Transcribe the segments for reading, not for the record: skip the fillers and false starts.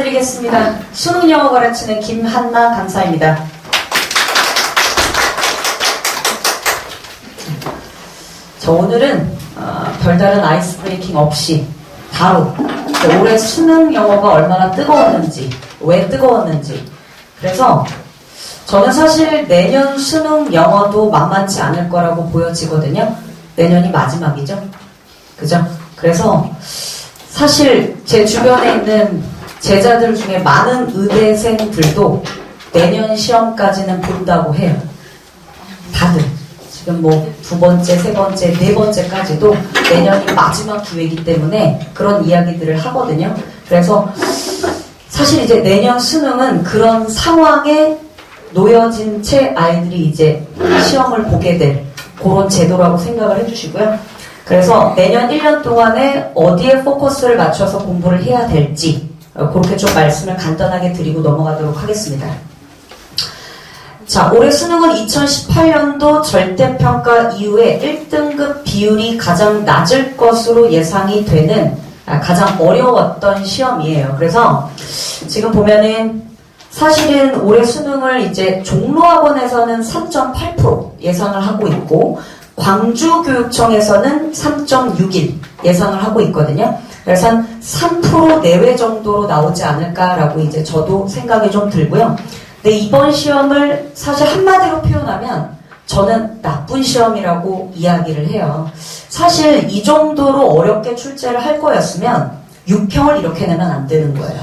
인사드리겠습니다. 수능 영어 가르치는 김한나 강사입니다. 자, 오늘은 별다른 아이스 브레이킹 없이 바로 올해 수능 영어가 얼마나 뜨거웠는지, 왜 뜨거웠는지. 그래서 저는 사실 내년 수능 영어도 만만치 않을 거라고 보여지거든요. 내년이 마지막이죠. 그죠? 그래서 사실 제 주변에 있는 제자들 중에 많은 의대생들도 내년 시험까지는 본다고 해요. 다들. 지금 뭐 두 번째, 세 번째, 네 번째까지도 내년이 마지막 기회이기 때문에 그런 이야기들을 하거든요. 그래서 사실 이제 내년 수능은 그런 상황에 놓여진 채 아이들이 이제 시험을 보게 될 그런 제도라고 생각을 해주시고요. 그래서 내년 1년 동안에 어디에 포커스를 맞춰서 공부를 해야 될지 그렇게 좀 말씀을 간단하게 드리고 넘어가도록 하겠습니다. 자, 올해 수능은 2018년도 절대평가 이후에 1등급 비율이 가장 낮을 것으로 예상이 되는 가장 어려웠던 시험이에요. 그래서 지금 보면은 사실은 올해 수능을 이제 종로학원에서는 3.8% 예상을 하고 있고 광주교육청에서는 3.61 예상을 하고 있거든요. 그래서 한 3% 내외 정도로 나오지 않을까라고 이제 저도 생각이 좀 들고요. 근데 이번 시험을 사실 한마디로 표현하면 저는 나쁜 시험이라고 이야기를 해요. 사실 이 정도로 어렵게 출제를 할 거였으면 6평을 이렇게 내면 안 되는 거예요.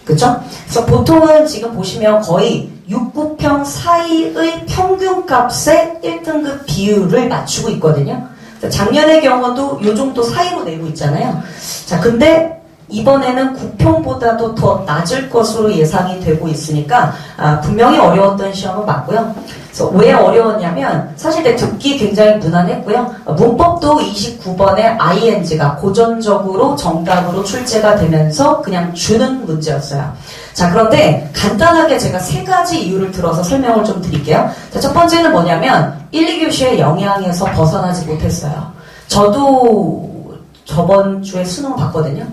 그쵸? 그래서 보통은 지금 보시면 거의 6, 9평 사이의 평균값의 1등급 비율을 맞추고 있거든요. 작년의 경우도 이 정도 사이로 내고 있잖아요. 자, 근데 이번에는 9평보다도 더 낮을 것으로 예상이 되고 있으니까 분명히 어려웠던 시험은 맞고요. 그래서 왜 어려웠냐면 사실 듣기 굉장히 무난했고요. 문법도 29번의 ing가 고전적으로 정답으로 출제가 되면서 그냥 주는 문제였어요. 자, 그런데 간단하게 제가 세 가지 이유를 들어서 설명을 좀 드릴게요. 자, 첫 번째는 뭐냐면 1, 2교시의 영향에서 벗어나지 못했어요. 저도 저번 주에 수능을 봤거든요.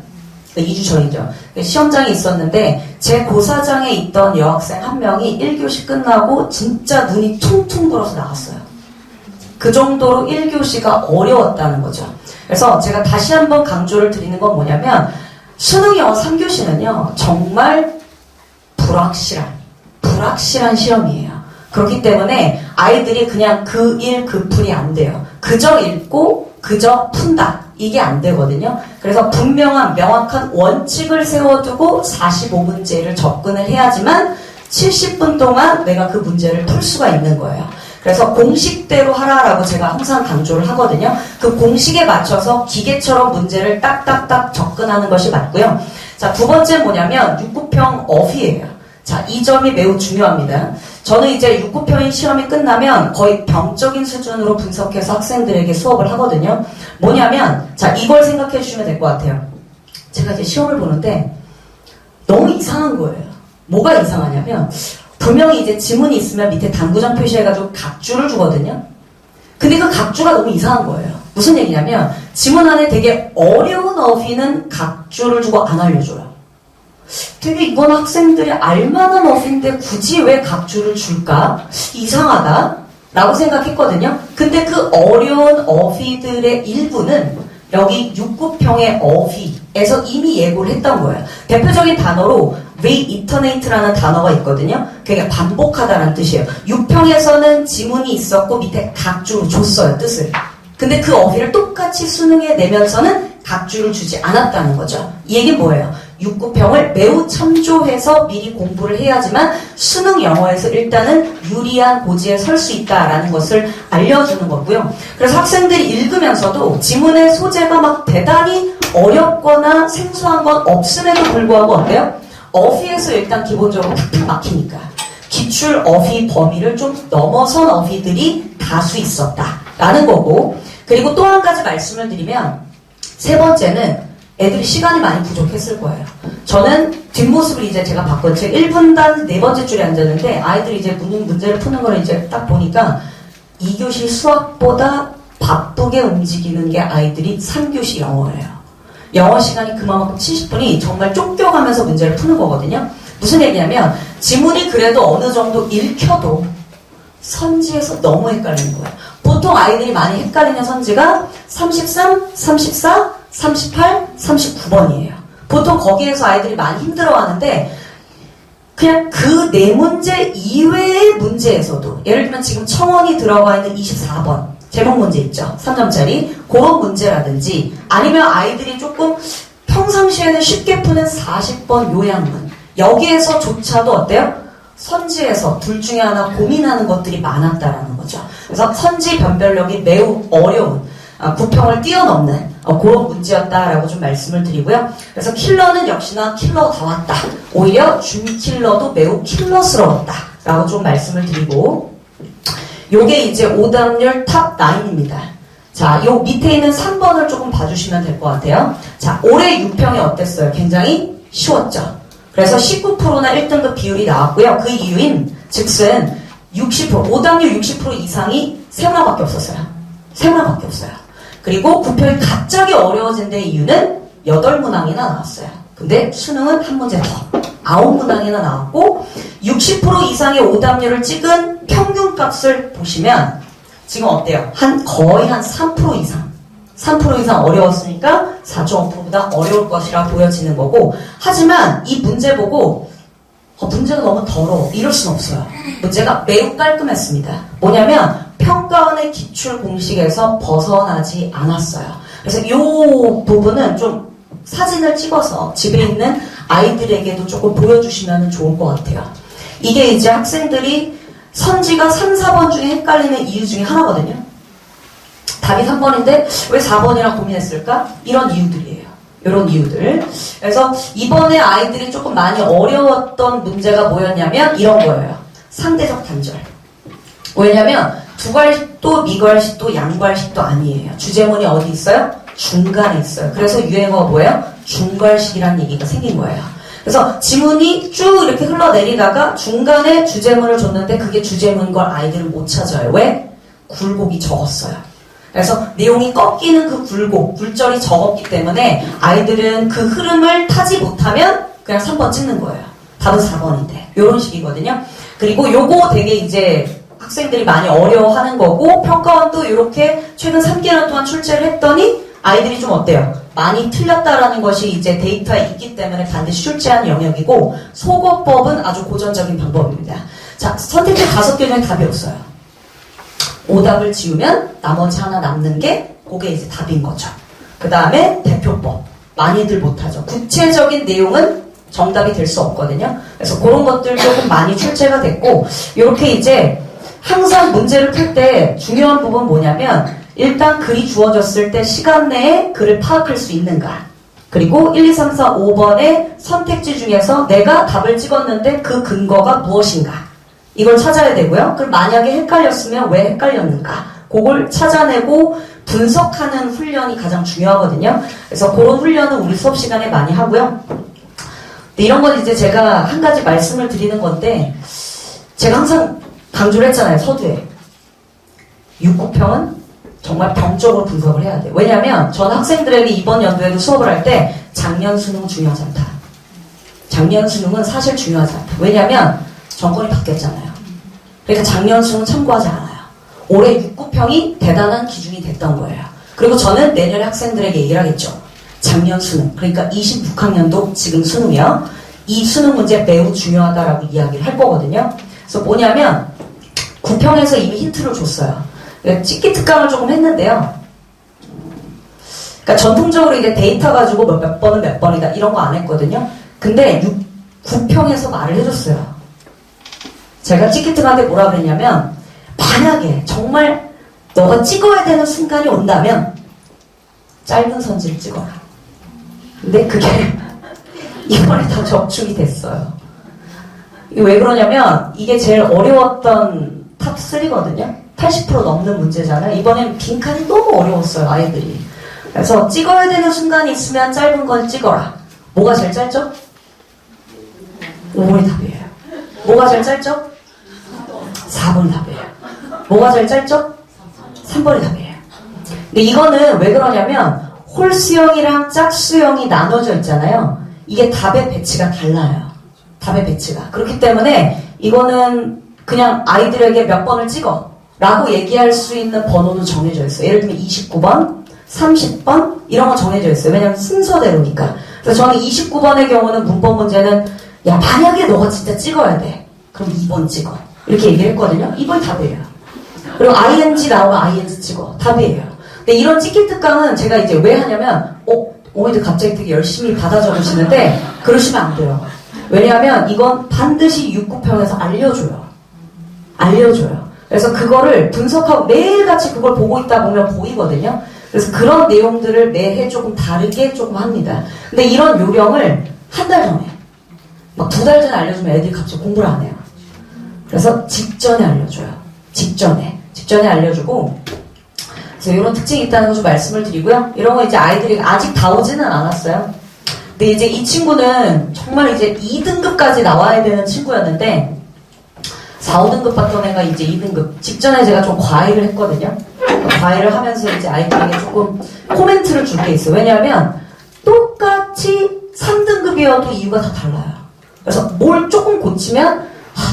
2주 전이죠. 시험장이 있었는데 제 고사장에 있던 여학생 한 명이 1교시 끝나고 진짜 눈이 퉁퉁 불어서 나갔어요. 그 정도로 1교시가 어려웠다는 거죠. 그래서 제가 다시 한번 강조를 드리는 건 뭐냐면 수능 영어 3교시는요 정말 불확실한 시험이에요. 그렇기 때문에 아이들이 그냥 그 일 그 풀이 안 돼요. 그저 읽고 그저 푼다. 이게 안 되거든요. 그래서 분명한 명확한 원칙을 세워두고 45문제를 접근을 해야지만 70분 동안 내가 그 문제를 풀 수가 있는 거예요. 그래서 공식대로 하라라고 제가 항상 강조를 하거든요. 그 공식에 맞춰서 기계처럼 문제를 딱딱딱 접근하는 것이 맞고요. 자, 두 번째 뭐냐면 6, 9평 어휘예요. 자, 이 점이 매우 중요합니다. 저는 이제 6, 9평의 시험이 끝나면 거의 병적인 수준으로 분석해서 학생들에게 수업을 하거든요. 뭐냐면, 자, 이걸 생각해 주시면 될 것 같아요. 제가 이제 시험을 보는데 너무 이상한 거예요. 뭐가 이상하냐면, 분명히 이제 지문이 있으면 밑에 당구장 표시해가지고 각주를 주거든요. 근데 그 각주가 너무 이상한 거예요. 무슨 얘기냐면, 지문 안에 되게 어려운 어휘는 각주를 주고 안 알려줘요. 되게 이건 학생들이 알만한 어휘인데 굳이 왜 각주를 줄까? 이상하다 라고 생각했거든요. 근데 그 어려운 어휘들의 일부는 여기 6, 9평의 어휘에서 이미 예고를 했던 거예요. 대표적인 단어로 reiternate라는 단어가 있거든요. 그게 반복하다라는 뜻이에요. 6평에서는 지문이 있었고 밑에 각주를 줬어요, 뜻을. 근데 그 어휘를 똑같이 수능에 내면서는 각주를 주지 않았다는 거죠. 이 얘기는 뭐예요? 6, 9평을 매우 참조해서 미리 공부를 해야지만 수능 영어에서 일단은 유리한 고지에 설 수 있다라는 것을 알려주는 거고요. 그래서 학생들이 읽으면서도 지문의 소재가 막 대단히 어렵거나 생소한 건 없음에도 불구하고 어때요? 어휘에서 일단 기본적으로 팍팍 막히니까 기출 어휘 범위를 좀 넘어선 어휘들이 다수 있었다라는 거고, 그리고 또 한 가지 말씀을 드리면 세 번째는 애들이 시간이 많이 부족했을 거예요. 저는 뒷모습을 이제 제가 봤거든요. 제가 1분단 네 번째 줄에 앉았는데 아이들이 이제 문제를 푸는 걸 이제 딱 보니까 2교시 수학보다 바쁘게 움직이는 게 아이들이 3교시 영어예요. 영어 시간이 그만큼 70분이 정말 쫓겨가면서 문제를 푸는 거거든요. 무슨 얘기냐면 지문이 그래도 어느 정도 읽혀도 선지에서 너무 헷갈리는 거예요. 보통 아이들이 많이 헷갈리는 선지가 33, 34, 38, 39번이에요. 보통 거기에서 아이들이 많이 힘들어하는데 그냥 그 네 문제 이외의 문제에서도 예를 들면 지금 청원이 들어가 있는 24번 제목 문제 있죠. 3점짜리 그런 문제라든지 아니면 아이들이 조금 평상시에는 쉽게 푸는 40번 요양문 여기에서조차도 어때요? 선지에서 둘 중에 하나 고민하는 것들이 많았다라는 거죠. 그래서 선지 변별력이 매우 어려운 구평을 뛰어넘는 그런 문제였다라고 좀 말씀을 드리고요. 그래서 킬러는 역시나 킬러다웠다. 오히려 준킬러도 매우 킬러스러웠다라고 좀 말씀을 드리고 요게 이제 오답률 탑 9입니다. 자, 요 밑에 있는 3번을 조금 봐주시면 될 것 같아요. 자, 올해 유평이 어땠어요? 굉장히 쉬웠죠. 그래서 19%나 1등급 비율이 나왔고요. 그 이유인 즉슨 60%, 오답률 60% 이상이 세문화밖에 없었어요. 세문화밖에 없어요. 그리고 구평이 갑자기 어려워진 데 이유는 8문항이나 나왔어요. 근데 수능은 한 문제 더 9문항이나 나왔고 60% 이상의 오답률을 찍은 평균값을 보시면 지금 어때요? 거의 한 3% 이상 3% 이상 어려웠으니까 4.5%보다 어려울 것이라 보여지는 거고 하지만 이 문제 보고 문제가 너무 더러워 이럴 순 없어요. 문제가 매우 깔끔했습니다. 뭐냐면 평가원의 기출 공식에서 벗어나지 않았어요. 그래서 이 부분은 좀 사진을 찍어서 집에 있는 아이들에게도 조금 보여주시면 좋을 것 같아요. 이게 이제 학생들이 선지가 3, 4번 중에 헷갈리는 이유 중에 하나거든요. 답이 3번인데 왜 4번이라 고민했을까? 이런 이유들이에요. 이런 이유들. 그래서 이번에 아이들이 조금 많이 어려웠던 문제가 뭐였냐면 이런 거예요. 상대적 단절. 왜냐면 두괄식도 미괄식도 양괄식도 아니에요. 주제문이 어디 있어요? 중간에 있어요. 그래서 유행어가 뭐예요? 중괄식이라는 얘기가 생긴 거예요. 그래서 지문이 쭉 이렇게 흘러내리다가 중간에 주제문을 줬는데 그게 주제문인 걸 아이들은 못 찾아요. 왜? 굴곡이 적었어요. 그래서 내용이 꺾이는 그 굴절이 적었기 때문에 아이들은 그 흐름을 타지 못하면 그냥 3번 찍는 거예요. 답은 4번인데. 이런 식이거든요. 그리고 요거 되게 이제 학생들이 많이 어려워하는 거고 평가원도 이렇게 최근 3개월 동안 출제를 했더니 아이들이 좀 어때요? 많이 틀렸다라는 것이 이제 데이터에 있기 때문에 반드시 출제하는 영역이고 소거법은 아주 고전적인 방법입니다. 자, 선택지 5개 중에 답이 없어요. 오답을 지우면 나머지 하나 남는 게 그게 이제 답인 거죠. 그 다음에 대표법. 많이들 못하죠. 구체적인 내용은 정답이 될 수 없거든요. 그래서 그런 것들 조금 많이 출제가 됐고 이렇게 이제 항상 문제를 풀 때 중요한 부분 뭐냐면 일단 글이 주어졌을 때 시간 내에 글을 파악할 수 있는가 그리고 1, 2, 3, 4, 5번의 선택지 중에서 내가 답을 찍었는데 그 근거가 무엇인가 이걸 찾아야 되고요. 그럼 만약에 헷갈렸으면 왜 헷갈렸는가 그걸 찾아내고 분석하는 훈련이 가장 중요하거든요. 그래서 그런 훈련은 우리 수업 시간에 많이 하고요. 근데 이런 건 이제 제가 한 가지 말씀을 드리는 건데 제가 항상 강조를 했잖아요. 서두에 6구평은 정말 병적으로 분석을 해야 돼요. 왜냐하면 전 학생들에게 이번 연도에도 수업을 할 때 작년 수능 중요하지 않다. 작년 수능은 사실 중요하지 않다. 왜냐하면 정권이 바뀌었잖아요. 그러니까 작년 수능 참고하지 않아요. 올해 6구평이 대단한 기준이 됐던 거예요. 그리고 저는 내년에 학생들에게 얘기를 하겠죠. 작년 수능, 그러니까 26학년도 지금 수능이요. 이 수능 문제 매우 중요하다라고 이야기를 할 거거든요. 그래서 뭐냐면 구평에서 이미 힌트를 줬어요. 찍기 특강을 조금 했는데요. 그러니까 전통적으로 이게 데이터 가지고 몇 번은 몇 번이다 이런 거 안 했거든요. 근데 9평에서 말을 해줬어요. 제가 찍기 특강한테 뭐라 그랬냐면 만약에 정말 너가 찍어야 되는 순간이 온다면 짧은 선지를 찍어라. 근데 그게 이번에 다 적중이 됐어요. 왜 그러냐면 이게 제일 어려웠던 탑 3거든요. 80% 넘는 문제잖아요. 이번엔 빈칸이 너무 어려웠어요, 아이들이. 그래서 찍어야 되는 순간이 있으면 짧은 걸 찍어라. 뭐가 제일 짧죠? 5번이 답이에요. 뭐가 제일 짧죠? 4번이 답이에요. 뭐가 제일 짧죠? 3번이 답이에요. 근데 이거는 왜 그러냐면 홀수형이랑 짝수형이 나눠져 있잖아요. 이게 답의 배치가 달라요. 답의 배치가. 그렇기 때문에 이거는 그냥 아이들에게 몇 번을 찍어 라고 얘기할 수 있는 번호는 정해져 있어요. 예를 들면 29번, 30번 이런 거 정해져 있어요. 왜냐면 순서대로니까. 그래서 저는 29번의 경우는 문법 문제는 야 만약에 너가 진짜 찍어야 돼. 그럼 2번 찍어. 이렇게 얘기를 했거든요. 2번이 답이에요. 그리고 ing 나오면 ing 찍어. 답이에요. 근데 이런 찍힐 특강은 제가 이제 왜 하냐면 어머니들 갑자기 되게 열심히 받아 적으시는데 그러시면 안 돼요. 왜냐하면 이건 반드시 육구평에서 알려줘요. 그래서 그거를 분석하고 매일같이 그걸 보고 있다 보면 보이거든요. 그래서 그런 내용들을 매해 조금 다르게 조금 합니다. 근데 이런 요령을 한 달 전에, 막 2달 전에 알려주면 애들이 갑자기 공부를 안 해요. 그래서 직전에 알려줘요. 직전에 알려주고, 그래서 이런 특징이 있다는 거 좀 말씀을 드리고요. 이런 거 이제 아이들이 아직 다 오지는 않았어요. 근데 이제 이 친구는 정말 이제 2등급까지 나와야 되는 친구였는데, 4, 5등급 봤던 애가 이제 2등급. 직전에 제가 좀 과외를 했거든요. 과외를 하면서 이제 아이들에게 조금 코멘트를 줄 게 있어요. 왜냐하면 똑같이 3등급이어도 이유가 다 달라요. 그래서 뭘 조금 고치면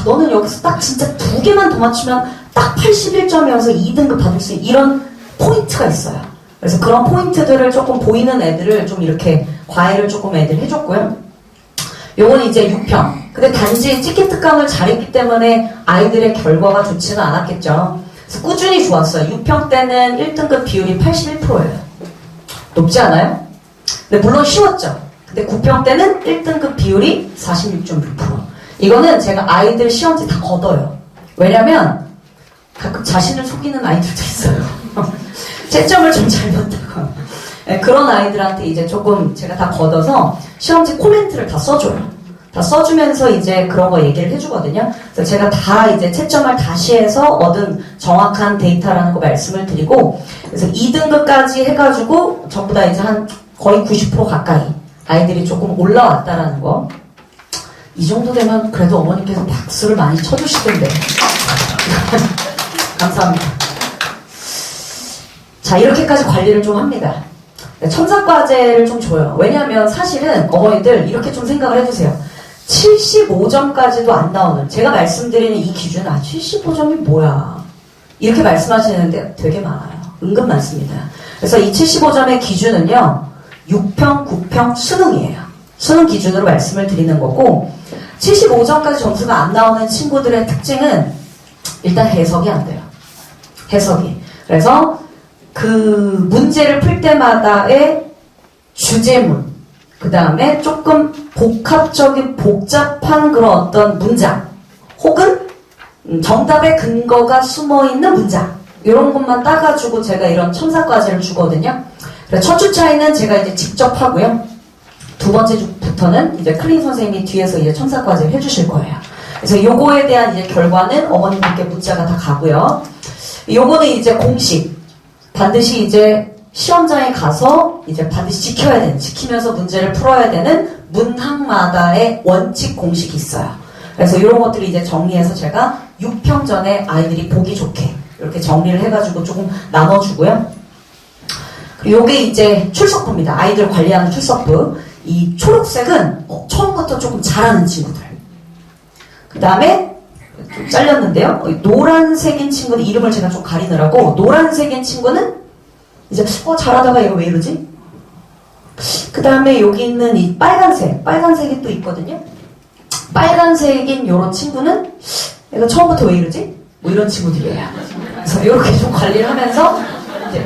너는 여기서 딱 진짜 2개만 더 맞추면 딱 81점이어서 2등급 받을 수 있는 이런 포인트가 있어요. 그래서 그런 포인트들을 조금 보이는 애들을 좀 이렇게 과외를 조금 애들 해줬고요. 요건 이제 6평. 근데 단지 찍힌 특강을 잘했기 때문에 아이들의 결과가 좋지는 않았겠죠. 그래서 꾸준히 좋았어요. 6평 때는 1등급 비율이 81%예요. 높지 않아요? 근데 물론 쉬웠죠. 근데 9평 때는 1등급 비율이 46.6%. 이거는 제가 아이들 시험지 다 걷어요. 왜냐면 가끔 자신을 속이는 아이들도 있어요. 채점을 좀 잘못하고. 네, 그런 아이들한테 이제 조금 제가 다 걷어서 시험지 코멘트를 다 써줘요. 다 써주면서 이제 그런 거 얘기를 해주거든요. 그래서 제가 다 이제 채점을 다시 해서 얻은 정확한 데이터라는 거 말씀을 드리고, 그래서 2등급까지 해가지고 전부 다 이제 한 거의 90% 가까이 아이들이 조금 올라왔다라는 거. 이 정도 되면 그래도 어머니께서 박수를 많이 쳐주시던데. 감사합니다. 자, 이렇게까지 관리를 좀 합니다. 첨삭과제를 좀 줘요. 왜냐하면 사실은 어머니들 이렇게 좀 생각을 해주세요. 75점까지도 안 나오는, 제가 말씀드리는 이 기준은 75점이 뭐야 이렇게 말씀하시는데 되게 많아요. 은근 많습니다. 그래서 이 75점의 기준은요 6평, 9평 수능이에요. 수능 기준으로 말씀을 드리는 거고, 75점까지 점수가 안 나오는 친구들의 특징은 일단 해석이 안 돼요. 해석이. 그래서 그 문제를 풀 때마다의 주제문, 그 다음에 조금 복합적인 복잡한 그런 어떤 문장, 혹은 정답의 근거가 숨어있는 문장, 이런 것만 따가지고 제가 이런 첨삭과제를 주거든요. 그래서 첫 주 차이는 제가 이제 직접 하고요. 2번째 주부터는 이제 클린 선생님이 뒤에서 이제 첨삭과제를 해주실 거예요. 그래서 요거에 대한 이제 결과는 어머님들께 문자가 다 가고요. 요거는 이제 공식. 반드시 이제 시험장에 가서 이제 반드시 지켜야 되는, 지키면서 문제를 풀어야 되는 문항마다의 원칙 공식이 있어요. 그래서 이런 것들을 이제 정리해서 제가 6평 전에 아이들이 보기 좋게 이렇게 정리를 해가지고 조금 나눠주고요. 요게 이제 출석부입니다. 아이들 관리하는 출석부. 이 초록색은 처음부터 조금 잘하는 친구들. 그 다음에 좀 잘렸는데요. 노란색인 친구는 이름을 제가 좀 가리느라고, 노란색인 친구는 이제 잘하다가 얘가 왜 이러지? 그 다음에 여기 있는 이 빨간색이 또 있거든요. 빨간색인 요런 친구는 얘가 처음부터 왜 이러지? 뭐 이런 친구들이에요. 그래서 이렇게 좀 관리를 하면서 이제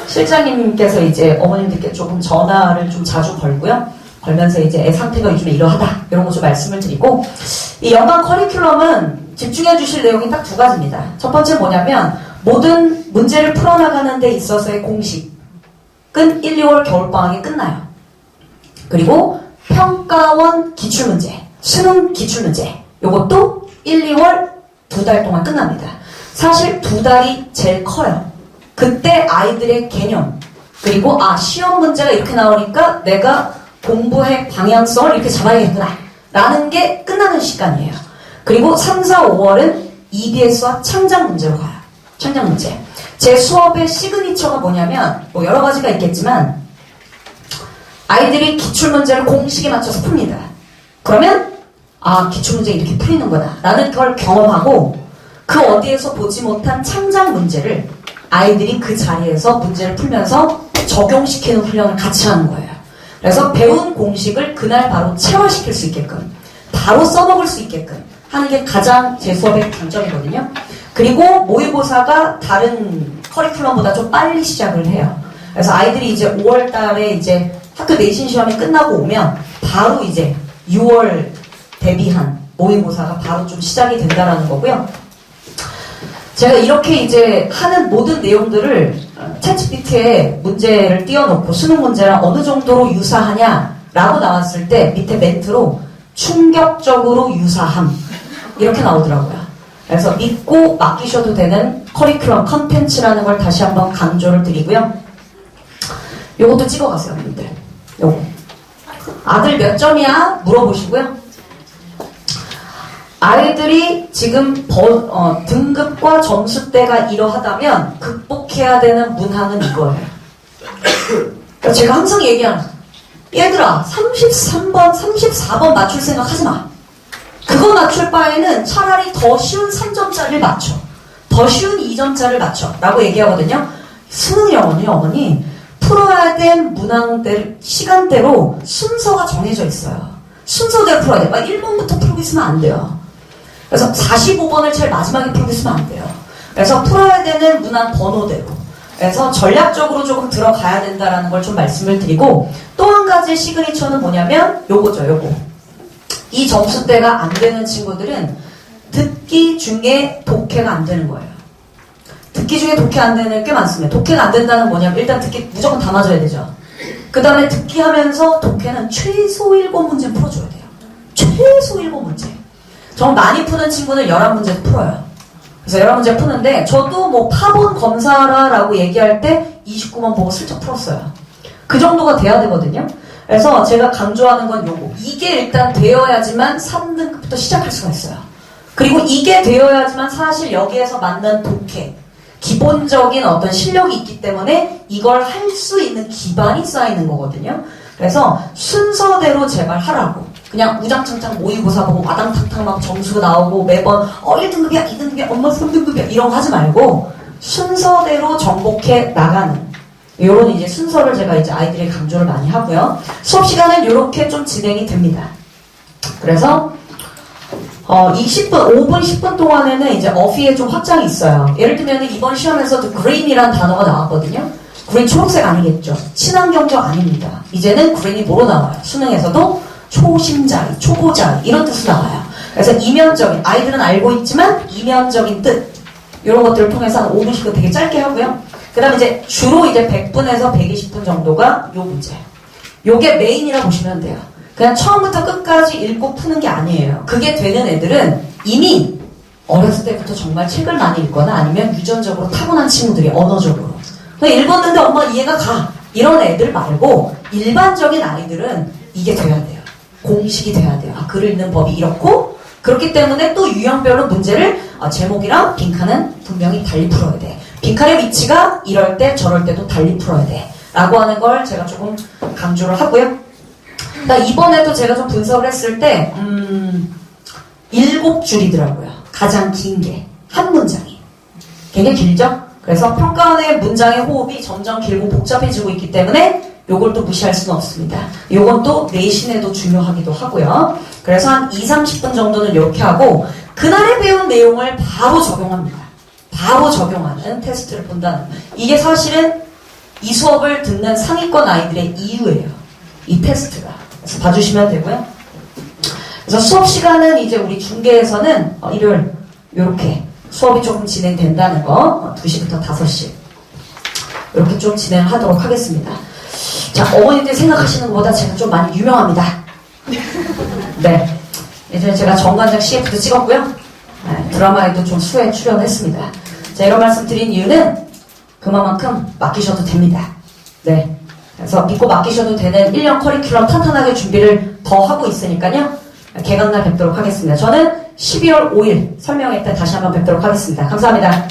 실장님께서 이제 어머님들께 조금 전화를 좀 자주 걸고요. 걸면서 이제 애 상태가 요즘에 이러하다 이런 거 좀 말씀을 드리고, 이 연간 커리큘럼은 집중해 주실 내용이 딱 2가지입니다. 첫 번째 뭐냐면 모든 문제를 풀어나가는 데 있어서의 공식은 1, 2월 겨울방학이 끝나요. 그리고 평가원 기출문제, 수능 기출문제, 요것도 1, 2월 2달 동안 끝납니다. 사실 2달이 제일 커요. 그때 아이들의 개념, 그리고 시험 문제가 이렇게 나오니까 내가 공부의 방향성을 이렇게 잡아야겠구나 라는 게 끝나는 시간이에요. 그리고 3, 4, 5월은 EBS와 창작 문제로 가요. 창작 문제. 제 수업의 시그니처가 뭐냐면, 뭐 여러 가지가 있겠지만, 아이들이 기출문제를 공식에 맞춰서 풉니다. 그러면 기출문제 이렇게 풀리는구나 라는 걸 경험하고 그 어디에서 보지 못한 창작 문제를 아이들이 그 자리에서 문제를 풀면서 적용시키는 훈련을 같이 하는 거예요. 그래서 배운 공식을 그날 바로 체화시킬 수 있게끔 바로 써먹을 수 있게끔 하는 게 가장 제 수업의 강점이거든요. 그리고 모의고사가 다른 커리큘럼보다 좀 빨리 시작을 해요. 그래서 아이들이 이제 5월 달에 이제 학교 내신 시험이 끝나고 오면 바로 이제 6월 대비한 모의고사가 바로 좀 시작이 된다라는 거고요. 제가 이렇게 이제 하는 모든 내용들을 챗GPT에 문제를 띄워놓고 수능 문제랑 어느 정도로 유사하냐라고 나왔을 때 밑에 멘트로 충격적으로 유사함 이렇게 나오더라고요. 그래서 믿고 맡기셔도 되는 커리큘럼 컨텐츠라는 걸 다시 한번 강조를 드리고요. 요것도 찍어가세요, 여러분들. 요거. 아들 몇 점이야? 물어보시고요. 아이들이 지금 등급과 점수대가 이러하다면 극복해야 되는 문항은 이거예요. 그러니까 제가 항상 얘기하는 얘들아 33번, 34번 맞출 생각 하지 마. 그거 맞출 바에는 차라리 더 쉬운 3점짜리를 맞춰. 더 쉬운 2점짜리를 맞춰. 라고 얘기하거든요. 수능 영어는요, 어머니 풀어야 된 문항들 시간대로 순서가 정해져 있어요. 순서대로 풀어야 돼. 막 1번부터 풀고 있으면 안 돼요. 그래서 45번을 제일 마지막에 풀고 있으면 안 돼요. 그래서 풀어야 되는 문항 번호대로. 그래서 전략적으로 조금 들어가야 된다라는 걸 좀 말씀을 드리고 또 한 가지 시그니처는 뭐냐면 요거죠, 요거. 이 점수대가 안 되는 친구들은 듣기 중에 독해가 안 되는 거예요. 듣기 중에 독해 안 되는 게 많습니다. 독해가 안 된다는 뭐냐면 일단 듣기 무조건 다 맞아야 되죠. 그 다음에 듣기 하면서 독해는 최소 7문제 풀어줘야 돼요. 최소 7문제. 정말 많이 푸는 친구는 11문제 풀어요. 그래서 11문제 푸는데 저도 뭐 파본 검사라고 얘기할 때 29번 보고 슬쩍 풀었어요. 그 정도가 돼야 되거든요. 그래서 제가 강조하는 건 요거. 이게 일단 되어야지만 3등급부터 시작할 수가 있어요. 그리고 이게 되어야지만 사실 여기에서 맞는 독해, 기본적인 어떤 실력이 있기 때문에 이걸 할 수 있는 기반이 쌓이는 거거든요. 그래서 순서대로 제발 하라고. 그냥 우장창창 모의고사 보고 와당탕탕 막 점수 나오고 매번 1등급이야 2등급이야 엄마 3등급이야 이런 거 하지 말고 순서대로 정복해 나가는 요런 이제 순서를 제가 이제 아이들에게 강조를 많이 하고요. 수업 시간은 요렇게 좀 진행이 됩니다. 그래서 20분, 5분, 10분 동안에는 이제 어휘에 좀 확장이 있어요. 예를 들면 이번 시험에서도 green이라는 단어가 나왔거든요. green 초록색 아니겠죠. 친환경적 아닙니다. 이제는 green이 뭐로 나와요? 수능에서도 초심자리, 초보자리 이런 뜻으로 나와요. 그래서 이면적인, 아이들은 알고 있지만 이면적인 뜻 이런 것들을 통해서 한 5분씩은 되게 짧게 하고요. 그 다음에 이제 주로 이제 100분에서 120분 정도가 요 문제. 요게 메인이라 보시면 돼요. 그냥 처음부터 끝까지 읽고 푸는 게 아니에요. 그게 되는 애들은 이미 어렸을 때부터 정말 책을 많이 읽거나 아니면 유전적으로 타고난 친구들이 언어적으로. 그냥 읽었는데 엄마 이해가 가. 이런 애들 말고 일반적인 아이들은 이게 돼야 돼요. 공식이 돼야 돼요. 글을 읽는 법이 이렇고 그렇기 때문에 또 유형별로 문제를 제목이랑 빈칸은 분명히 달리 풀어야 돼. 빈칸의 위치가 이럴 때 저럴 때도 달리 풀어야 돼. 라고 하는 걸 제가 조금 강조를 하고요. 이번에도 제가 좀 분석을 했을 때 7줄이더라고요. 가장 긴 게. 한 문장이. 굉장히 길죠? 그래서 평가원의 문장의 호흡이 점점 길고 복잡해지고 있기 때문에 요걸 또 무시할 수는 없습니다. 요건 또 내신에도 중요하기도 하고요. 그래서 한 20-30분 정도는 이렇게 하고 그날에 배운 내용을 바로 적용합니다. 바로 적용하는 테스트를 본다는 이게 사실은 이 수업을 듣는 상위권 아이들의 이유예요. 이 테스트가. 그래서 봐주시면 되고요. 그래서 수업 시간은 이제 우리 중계에서는 일요일 이렇게 수업이 조금 진행된다는 거 2시부터 5시 이렇게 좀 진행하도록 하겠습니다. 자, 어머니들 생각하시는 것보다 제가 좀 많이 유명합니다. 네. 예전에 제가 정관장 CF도 찍었고요. 네, 드라마에도 좀 수에 출연했습니다. 자, 이런 말씀 드린 이유는 그만큼 맡기셔도 됩니다. 네. 그래서 믿고 맡기셔도 되는 1년 커리큘럼 탄탄하게 준비를 더 하고 있으니까요. 개강날 뵙도록 하겠습니다. 저는 12월 5일 설명회 때 다시 한번 뵙도록 하겠습니다. 감사합니다.